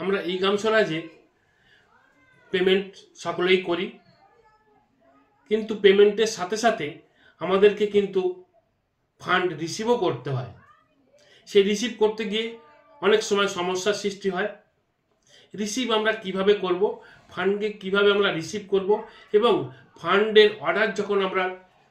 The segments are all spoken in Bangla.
আমরা ই গ্রাম স্বরাজে পেমেন্ট সকলেই করি, কিন্তু পেমেন্টের সাথে সাথে আমাদেরকে কিন্তু ফান্ড রিসিভও করতে হয়। সেই রিসিভ করতে গিয়ে অনেক সময় সমস্যার সৃষ্টি হয়। রিসিভ আমরা কিভাবে করব, ফান্ডকে কিভাবে আমরা রিসিভ করব, এবং ফান্ডের অর্ডার যখন আমরা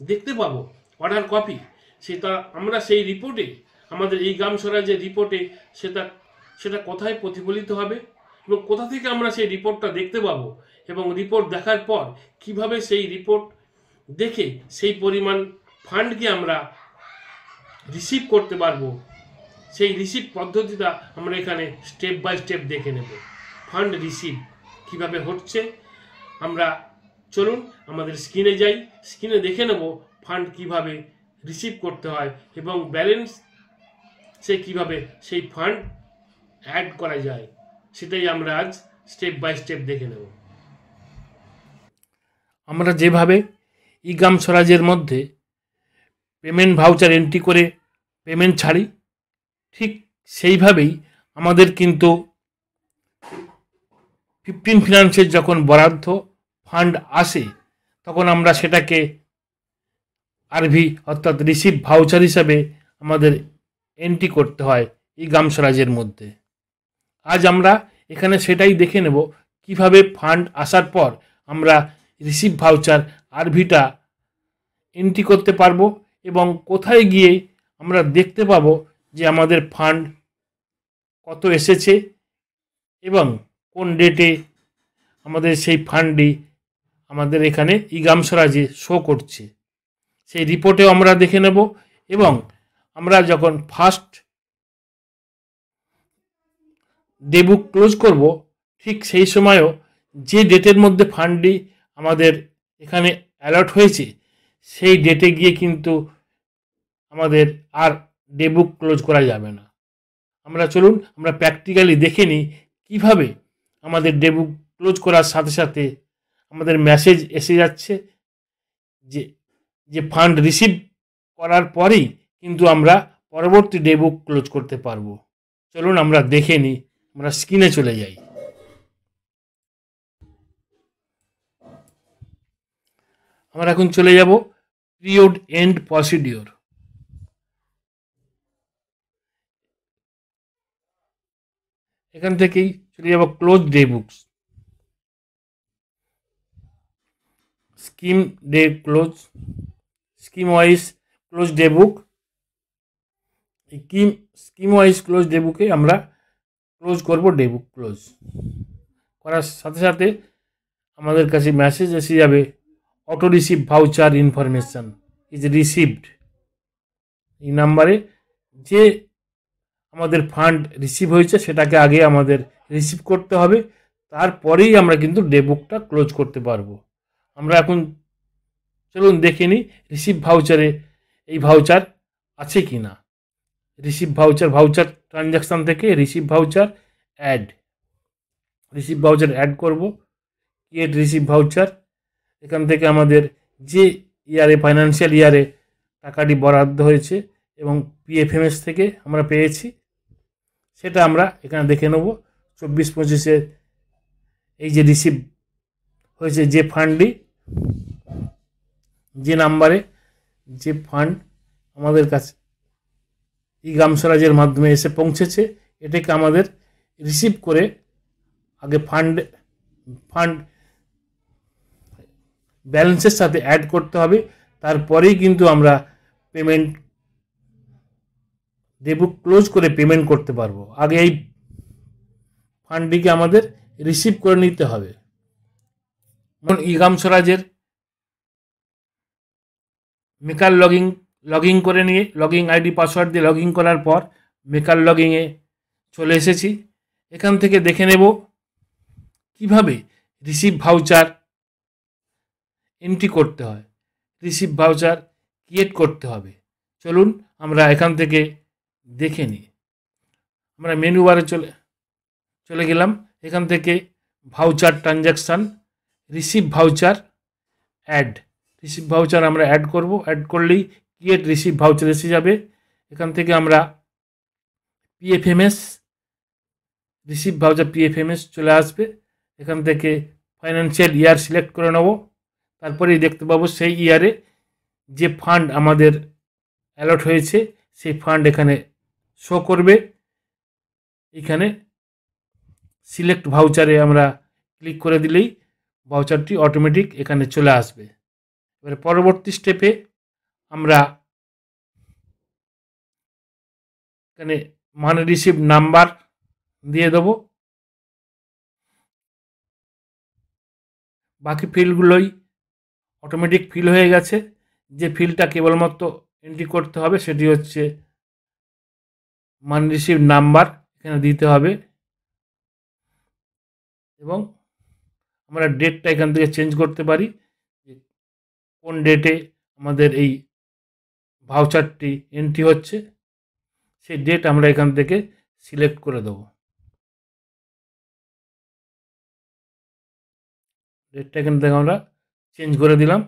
দেখতে পাবো, অর্ডার কপি, সেটা আমরা সেই রিপোর্টে, আমাদের এই গ্রাম স্বরাজের রিপোর্টে সেটা কোথায় প্রতিফলিত হবে এবং কোথা থেকে আমরা সেই রিপোর্টটা দেখতে পাবো, এবং রিপোর্ট দেখার পর কিভাবে সেই রিপোর্ট দেখে সেই পরিমাণ ফান্ডকে আমরা রিসিভ করতে পারবো, সেই রিসিভ পদ্ধতিটা আমরা এখানে স্টেপ বাই স্টেপ দেখে নেব। ফান্ড রিসিভ কিভাবে হচ্ছে আমরা চলুন আমাদের স্ক্রিনে যাই, স্ক্রিনে দেখে নেব ফান্ড কিভাবে রিসিভ করতে হয় এবং ব্যালেন্স সে কিভাবে সেই ফান্ড অ্যাড করা যায়, সেটাই আমরা আজ স্টেপ বাই স্টেপ দেখে নেব। আমরা যেভাবে ই গ্রাম স্বরাজের মধ্যে পেমেন্ট ভাউচার এন্ট্রি করে পেমেন্ট ছাড়ি, ঠিক সেইভাবেই আমাদের কিন্তু 15 ফিনান্সের যখন বরাদ্দ ফান্ড আসে তখন আমরা সেটাকে আরভি অর্থাৎ রিসিভ ভাউচার হিসাবে আমাদের এন্ট্রি করতে হয় এই গ্রাম স্বরাজের মধ্যে। আজ আমরা এখানে সেটাই দেখে নেব কিভাবে ফান্ড আসার পর আমরা রিসিভ ভাউচার আরভিটা এন্ট্রি করতে পারবো এবং কোথায় গিয়ে আমরা দেখতে পাবো যে আমাদের ফান্ড কত এসেছে এবং কোন ডেটে আমাদের সেই ফান্ডটি আমাদের এখানে ই গ্রাম স্বরাজে শো করছে, সেই রিপোর্টেও আমরা দেখে নেব। এবং আমরা যখন ফার্স্ট ডে বুক ক্লোজ করব, ঠিক সেই সময়ও যে ডেটের মধ্যে ফান্ডটি আমাদের এখানে অ্যালট হয়েছে সেই ডেটে গিয়ে কিন্তু আমাদের আর ডে বুক ক্লোজ করা যাবে না। আমরা চলুন আমরা প্র্যাকটিক্যালি দেখে নিই কীভাবে আমাদের ডে বুক ক্লোজ করার সাথে সাথে আমাদের মেসেজ এসে যাচ্ছে যে ফান্ড রিসিভ করার পরেই কিন্তু আমরা পরবর্তী ডে বুক ক্লোজ করতে পারবো। চলুন আমরা দেখে নিই, আমরা স্ক্রিনে চলে যাই। আমরা এখন চলে যাব পিরিয়ড এন্ড প্রসিডিওর। এখান থেকেই চলে যাব close day books, scheme day close, scheme wise close day book. Scheme wise close day বুকে আমরা ক্লোজ করব ডে বুক ক্লোজ করার সাথে সাথে আমাদের কাছে মেসেজ এসে যাবে auto receive voucher information is received. এই নাম্বারে যে আমাদের ফান্ড রিসিভ হয়েছে সেটাকে আগে আমাদের রিসিভ করতে হবে, তারপরেই আমরা কিন্তু ডে বুকটা ক্লোজ করতে পারবো। আমরা এখন চলুন দেখে নিই রিসিভ ভাউচারে এই ভাউচার আছে কি না। রিসিভ ভাউচার ট্রানজ্যাকশান থেকে রিসিভ ভাউচার অ্যাড করব, ক্রিয়েট রিসিভ ভাউচার। এখান থেকে আমাদের যে ইয়ারে ফাইন্যান্সিয়াল ইয়ারে টাকাটি বরাদ্দ হয়েছে এবং পিএফএমএস থেকে আমরা পেয়েছি সেটা আমরা এখানে দেখে নেব। 24-25-এ এই যে রিসিভ হয়েছে যে ফান্ডটি, যে নাম্বারে যে ফান্ড আমাদের কাছে ই গ্রাম স্বরাজের মাধ্যমে এসে পৌঁছেছে, এটাকে আমাদের রিসিভ করে আগে ফান্ড ব্যালেন্সের সাথে অ্যাড করতে হবে, তারপরেই কিন্তু আমরা পেমেন্ট ডে বুক ক্লোজ করে পেমেন্ট করতে পারবো। আগে এই ফান্ডটিকে আমাদের রিসিভ করে নিতে হবে। ই গ্রাম স্বরাজের মেকার লগইন করে নিয়ে লগইন আইডি পাসওয়ার্ড দিয়ে লগইন করার পর মেকার লগইনে চলে এসেছি। এখান থেকে দেখে নেব কিভাবে রিসিভ ভাউচার এন্ট্রি করতে হয়, রিসিভ ভাউচার ক্রিয়েট করতে হবে। চলুন আমরা এখান থেকে দেখে নিই। আমরা মেনু বারে চলে গেলাম। এখান থেকে voucher transaction, receive voucher receive voucher আমরা অ্যাড করব। অ্যাড করলেই ক্রিয়েট রিসিভ ভাউচার এসে যাবে। এখান থেকে আমরা পিএফএমএস রিসিভ ভাউচার পিএফএমএস চলে আসবে। এখান থেকে ফাইন্যান্সিয়াল ইয়ার সিলেক্ট করে নেব। তারপরেই দেখতে পাবো সেই ইয়ারে যে ফান্ড আমাদের অ্যালট হয়েছে সেই ফান্ড এখানে শো করবে। এখানে সিলেক্ট ভাউচারে আমরা ক্লিক করে দিলেই ভাউচারটি অটোমেটিক এখানে চলে আসবে। এবারে পরবর্তী স্টেপে আমরা এখানে মানি রিসিভ নাম্বার দিয়ে দেবো। বাকি ফিল্ডগুলোই অটোমেটিক ফিল হয়ে গেছে। যে ফিল্ডটা কেবলমাত্র এন্ট্রি করতে হবে সেটি হচ্ছে মানি রিসিভ নাম্বার, এখানে দিতে হবে এবং আমরা ডেটটা এখান থেকে চেঞ্জ করতে পারি, কোন ডেটে আমাদের এই ভাউচারটি এন্ট্রি হচ্ছে সেই ডেট আমরা এখান থেকে সিলেক্ট করে দেবো। ডেটটা এখান থেকে আমরা চেঞ্জ করে দিলাম।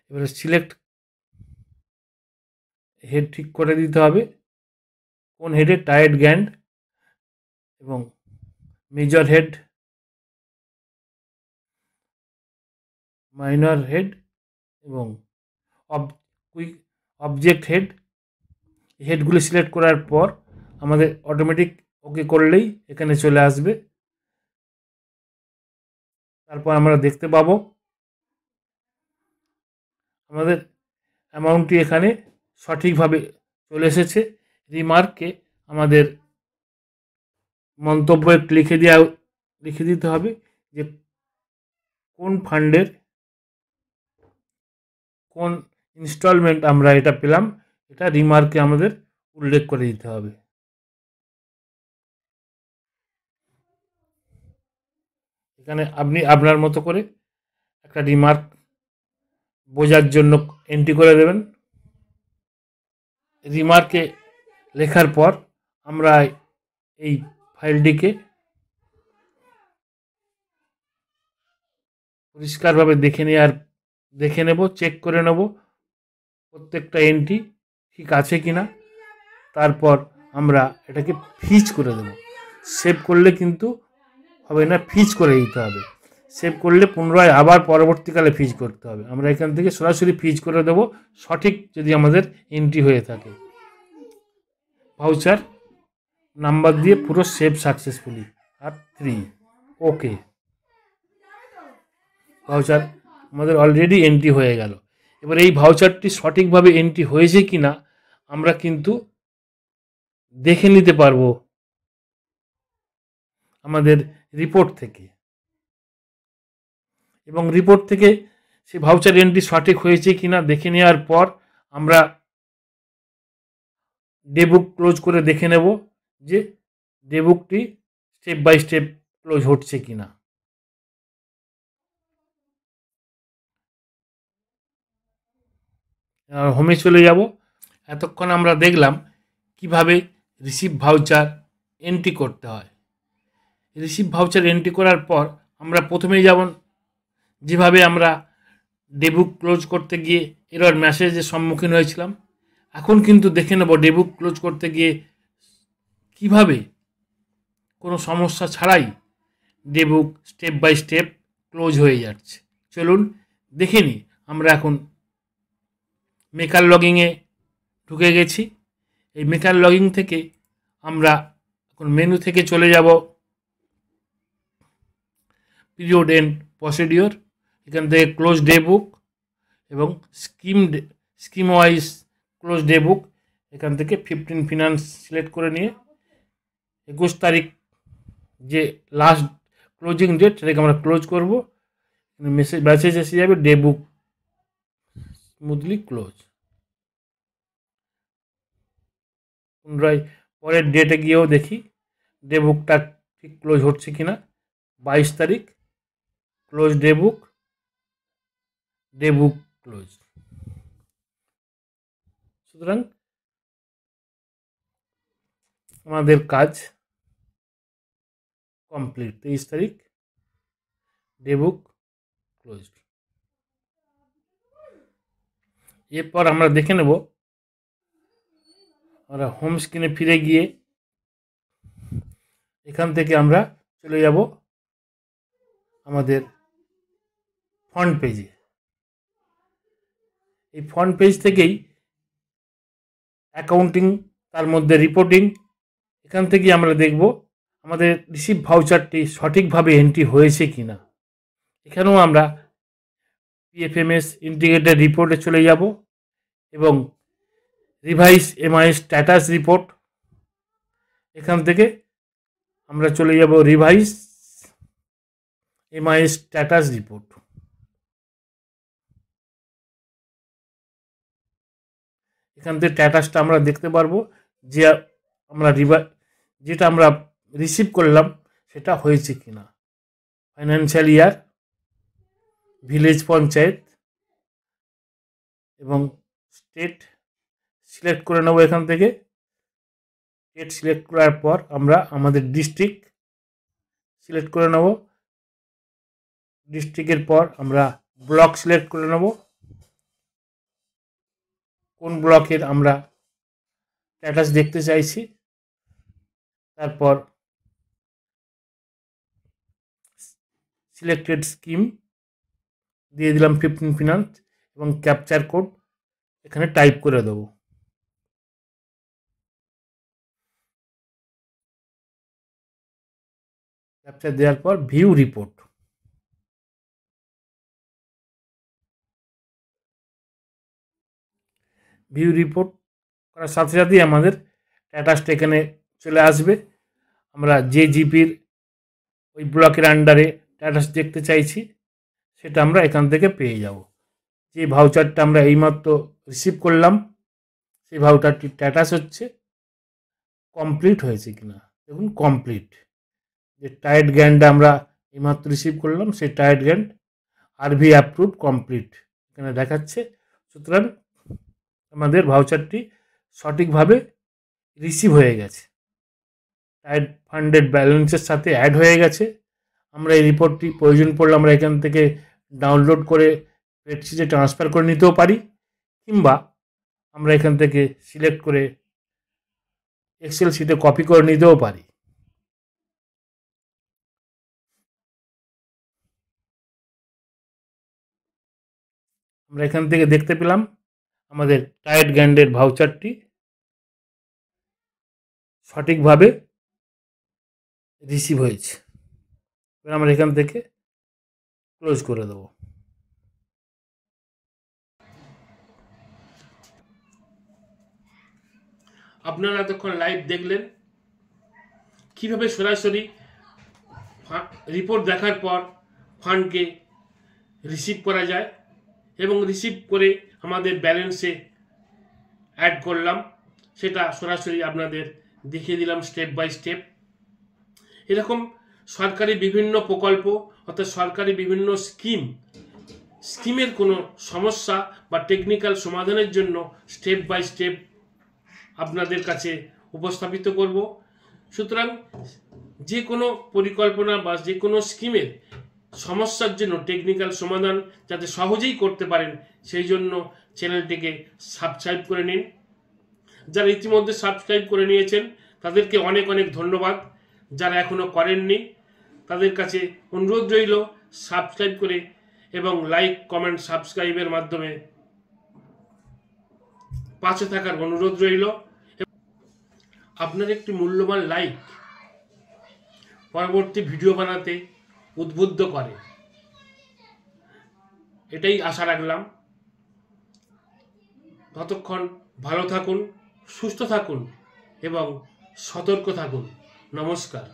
এবারে সিলেক্ট হেড ঠিক করে দিতে হবে, কোন হেডে টায়ার্ড গ্যান্ড এবং মেজর হেড, মাইনর হেড এবং কুইক অবজেক্ট হেড। হেডগুলি সিলেক্ট করার পর আমাদের অটোমেটিক ওকে করলেই এখানে চলে আসবে। তারপর আমরা দেখতে পাবো আমাদের অ্যামাউন্টটি এখানে সঠিকভাবে চলে এসেছে। রিমার্কে আমাদের মন্তব্য একটু লিখে দিতে হবে যে কোন ফান্ডের কোন ইনস্টলমেন্ট আমরা এটা পেলাম, এটা রিমার্কে আমাদের উল্লেখ করে দিতে হবে। এখানে আপনি আপনার মতো করে একটা রিমার্ক বোঝার জন্য এন্ট্রি করে দেবেন। রিমার্কে লেখার পর আমরা এই ফাইলটিকে পরিষ্কারভাবে দেখে নেব, চেক করে নেব প্রত্যেকটা এন্ট্রি ঠিক আছে কিনা। তারপর আমরা এটাকে ফিচ করে দেব। সেভ করলে কিন্তু হবে না, ফিচ করে দিতে হবে। সেভ করলে পুনরায় আবার পরবর্তীকালে ফিচ করতে হবে। আমরা এখান থেকে সরাসরি ফিচ করে দেব সঠিক যদি আমাদের এন্ট্রি হয়ে থাকে। ভাউচার নাম্বার দিয়ে পুরো সেভ সাকসেসফুলি আর 3 ওকে। ভাউচার আমাদের অলরেডি এন্ট্রি হয়ে গেল। এবার এই ভাউচারটি সঠিকভাবে এন্ট্রি হয়েছে কি না আমরা কিন্তু দেখে নিতে পারবো আমাদের রিপোর্ট থেকে, এবং রিপোর্ট থেকে সেই ভাউচার এন্ট্রি সঠিক হয়েছে কি না দেখে নেওয়ার পর আমরা ডেবুক ক্লোজ করে দেখে নেব যে ডেবুকটি স্টেপ বাই স্টেপ ক্লোজ হচ্ছে কি না। হোমে চলে যাব। এতক্ষণ আমরা দেখলাম কিভাবে রিসিভ ভাউচার এন্ট্রি করতে হয়। রিসিভ ভাউচার এন্ট্রি করার পর আমরা প্রথমেই যেভাবে আমরা ডেবুক ক্লোজ করতে গিয়ে এরর মেসেজের সম্মুখীন হয়েছিলাম, এখন কিন্তু দেখে নেব ডেবুক ক্লোজ করতে গিয়ে কিভাবে কোনো সমস্যা ছাড়াই ডেবুক স্টেপ বাই স্টেপ ক্লোজ হয়ে যাচ্ছে। চলুন দেখে নিই। আমরা এখন মেকার লগিংয়ে ঢুকে গেছি। এই মেকার লগিং থেকে আমরা এখন মেনু থেকে চলে যাব পিরিয়ড এন্ড প্রসিডিওর, এখান থেকে ক্লোজ ডে বুক এবং স্কিম ওয়াইজ ক্লোজ ডে বুক, এখান থেকে 15 ফিনান্স সিলেক্ট করে নিয়ে 21 তারিখ যে লাস্ট ক্লোজিং ডেট সেটাকে আমরা ক্লোজ করব। মেসেজ এসে যাবে ডে বুক স্মুথলি ক্লোজ। পুনরায় পরের ডেটে গিয়েও দেখি ডে বুকটা ঠিক ক্লোজ হচ্ছে কিনা। 22 তারিখ ক্লোজ ডে বুক ক্লোজ। সুতরাং আমাদের কাজ কমপ্লিট। 23 তারিখ ডে বুক ক্লোজ। এরপর আমরা দেখে নেব আমরা হোম স্ক্রিনে ফিরে গিয়ে এখান থেকে আমরা চলে যাব আমাদের ফ্রন্ট পেজে। এই ফ্রন্ট পেজ থেকেই অ্যাকাউন্টিং, তার মধ্যে রিপোর্টিং, এখান থেকেই আমরা দেখব আমাদের রিসিভ ভাউচারটি সঠিকভাবে এন্ট্রি হয়েছে কি না। এখানেও আমরা পিএফএমএস ইন্টিগ্রেটেড রিপোর্টে চলে যাব এবং রিভাইস এমআই স্ট্যাটাস রিপোর্ট, এখান থেকে আমরা চলে যাব রিভাইস এমআই স্ট্যাটাস রিপোর্ট। এখান থেকে স্ট্যাটাসটা আমরা দেখতে পারবো যে আমরা যেটা আমরা রিসিভ করলাম সেটা হয়েছে কিনা। ফাইন্যান্সিয়াল ইয়ার, ভিলেজ পঞ্চায়েত এবং স্টেট সিলেক্ট করে নেব। এখান থেকে স্টেট সিলেক্ট করার পর আমরা আমাদের ডিস্ট্রিক্ট সিলেক্ট করে নেব। ডিস্ট্রিক্টের পর আমরা ব্লক সিলেক্ট করে নেব, কোন ব্লকের আমরা স্ট্যাটাস দেখতে চাইছি। তারপর সিলেক্টেড স্কিম দিয়ে দিলাম 15 ফিনান্স এবং ক্যাপচার কোড এখানে টাইপ করে দেবো। ক্যাপচার দেওয়ার পর ভিউ রিপোর্ট, ভিউ রিপোর্ট করার সাথে সাথেই আমাদের স্ট্যাটাসটা এখানে চলে আসবে। আমরা যে জিপির ওই ব্লকের আন্ডারে স্ট্যাটাস দেখতে চাইছি সেটা আমরা এখান থেকে পেয়ে যাব। যে ভাউচারটা আমরা এইমাত্র রিসিভ করলাম সেই ভাউচারটির স্ট্যাটাস হচ্ছে কমপ্লিট হয়েছে কিনা। দেখুন কমপ্লিট। যে টায়ার্ড গ্র্যান্ড আমরা এইমাত্র রিসিভ করলাম সেই tired grand RV approve complete এখানে দেখাচ্ছে। সুতরাং আমাদের ভাউচারটি সঠিকভাবে রিসিভ হয়ে গেছে, টায়ার্ড ফান্ডেড ব্যালেন্সের সাথে অ্যাড হয়ে গেছে। আমরা এই রিপোর্টটি প্রয়োজন পড়লে আমরা এখান থেকে ডাউনলোড করে স্প্রেডশিটে ট্রান্সফার করে নিতেও পারি, কিংবা আমরা এখান থেকে সিলেক্ট করে এক্সেল শিটে কপি করে নিতেও পারি। আমরা এখান থেকে দেখতে পেলাম আমাদের টায়ার্ড গ্র্যান্ডের ভাউচারটি সঠিকভাবে রিসিভ হয়েছে। এবার আমরা এখান থেকে ক্লোজ করে দেবো। আপনারা এতক্ষণ লাইভ দেখলেন কিভাবে সরাসরি রিপোর্ট দেখার পর ফান্ডকে রিসিভ করা যায় এবং রিসিভ করে আমাদের ব্যালেন্সে অ্যাড করলাম, সেটা সরাসরি আপনাদের দেখিয়ে দিলাম স্টেপ বাই স্টেপ। এরকম সরকারি বিভিন্ন প্রকল্প অর্থাৎ সরকারি বিভিন্ন স্কিমের কোনো সমস্যা বা টেকনিক্যাল সমাধানের জন্য স্টেপ বাই স্টেপ আপনাদের কাছে উপস্থাপিত করব। সুতরাং যে কোনো পরিকল্পনা বা যে কোনো স্কিমের সমস্যার জন্য টেকনিক্যাল সমাধান যাতে সহজেই করতে পারেন সেই জন্য চ্যানেলটিকে সাবস্ক্রাইব করে নিন। যারা ইতিমধ্যে সাবস্ক্রাইব করে নিয়েছেন তাদেরকে অনেক অনেক ধন্যবাদ। যারা এখনও করেননি তাদের কাছে অনুরোধ রইল সাবস্ক্রাইব করে এবং লাইক কমেন্ট সাবস্ক্রাইবের মাধ্যমে পাশে থাকার অনুরোধ রইল। আপনার একটি মূল্যবান লাইক পরবর্তী ভিডিও বানাতে উদ্বুদ্ধ করে, এটাই আশা রাখলাম। ততক্ষণ ভালো থাকুন, সুস্থ থাকুন এবং সতর্ক থাকুন। নমস্কার।